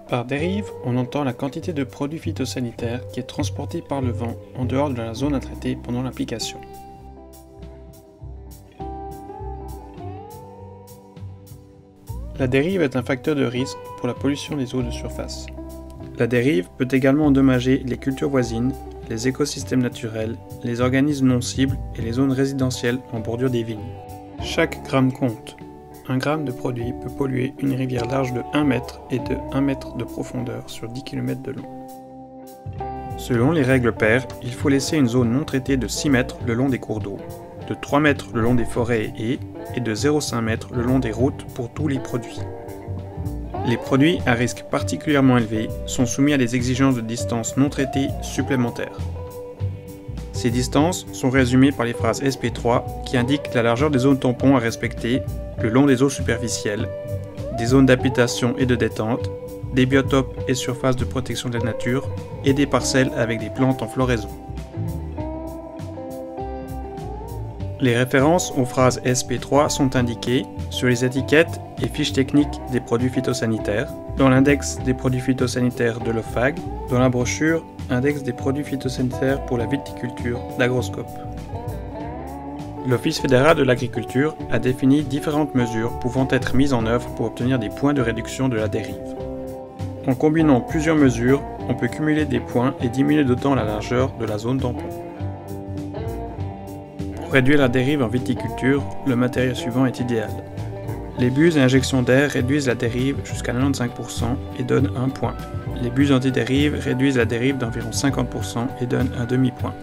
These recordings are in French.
Par dérive, on entend la quantité de produits phytosanitaires qui est transportée par le vent en dehors de la zone à traiter pendant l'application. La dérive est un facteur de risque pour la pollution des eaux de surface. La dérive peut également endommager les cultures voisines, les écosystèmes naturels, les organismes non cibles et les zones résidentielles en bordure des vignes. Chaque gramme compte. 1 gramme de produit peut polluer une rivière large de 1 mètre et de 1 mètre de profondeur sur 10 km de long. Selon les règles paires, il faut laisser une zone non traitée de 6 mètres le long des cours d'eau, de 3 mètres le long des forêts et haies et de 0,5 mètres le long des routes pour tous les produits. Les produits à risque particulièrement élevé sont soumis à des exigences de distance non traitée supplémentaires. Ces distances sont résumées par les phrases SP3 qui indiquent la largeur des zones tampons à respecter le long des eaux superficielles, des zones d'habitation et de détente, des biotopes et surfaces de protection de la nature et des parcelles avec des plantes en floraison. Les références aux phrases SP3 sont indiquées sur les étiquettes et fiches techniques des produits phytosanitaires, dans l'index des produits phytosanitaires de l'OFAG, dans la brochure Index des produits phytosanitaires pour la viticulture d'Agroscope. L'Office fédéral de l'agriculture a défini différentes mesures pouvant être mises en œuvre pour obtenir des points de réduction de la dérive. En combinant plusieurs mesures, on peut cumuler des points et diminuer d'autant la largeur de la zone tampon. Pour réduire la dérive en viticulture, le matériel suivant est idéal. Les buses et injections d'air réduisent la dérive jusqu'à 95% et donnent 1 point. Les buses anti-dérive réduisent la dérive d'environ 50% et donnent un demi-point.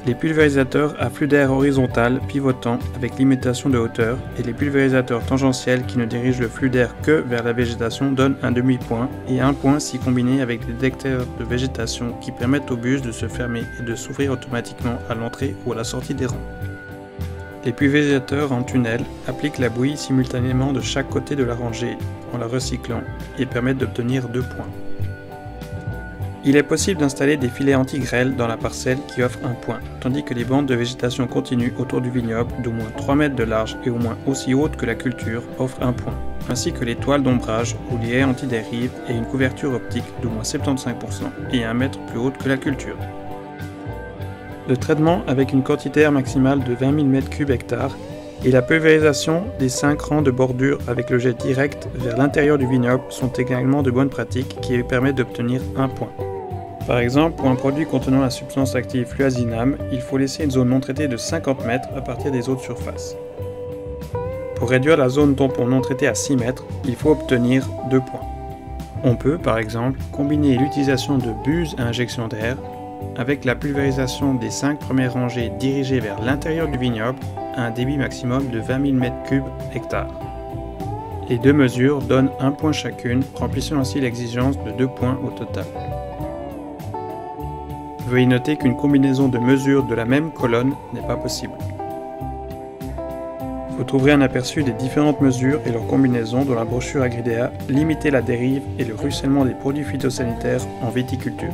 Les pulvérisateurs à flux d'air horizontal pivotant avec limitation de hauteur et les pulvérisateurs tangentiels qui ne dirigent le flux d'air que vers la végétation donnent un demi-point et 1 point si combinés avec des détecteurs de végétation qui permettent aux buses de se fermer et de s'ouvrir automatiquement à l'entrée ou à la sortie des rangs. Les pulvérisateurs en tunnel appliquent la bouillie simultanément de chaque côté de la rangée en la recyclant et permettent d'obtenir 2 points. Il est possible d'installer des filets anti-grêle dans la parcelle qui offrent 1 point, tandis que les bandes de végétation continue autour du vignoble d'au moins 3 mètres de large et au moins aussi hautes que la culture offrent 1 point, ainsi que les toiles d'ombrage ou les haies anti-dérive et une couverture optique d'au moins 75% et 1 mètre plus haute que la culture. Le traitement avec une quantité d'air maximale de 20 000 m3 hectare et la pulvérisation des 5 rangs de bordure avec le jet direct vers l'intérieur du vignoble sont également de bonnes pratiques qui permettent d'obtenir 1 point. Par exemple, pour un produit contenant la substance active fluazinam, il faut laisser une zone non traitée de 50 mètres à partir des eaux de surface. Pour réduire la zone tampon non traitée à 6 mètres, il faut obtenir 2 points. On peut, par exemple, combiner l'utilisation de buses à injection d'air avec la pulvérisation des 5 premières rangées dirigées vers l'intérieur du vignoble à un débit maximum de 20 000 m3 hectare. Les deux mesures donnent 1 point chacune, remplissant ainsi l'exigence de 2 points au total. Veuillez noter qu'une combinaison de mesures de la même colonne n'est pas possible. Vous trouverez un aperçu des différentes mesures et leurs combinaisons dans la brochure Agridea « Limiter la dérive et le ruissellement des produits phytosanitaires en viticulture ».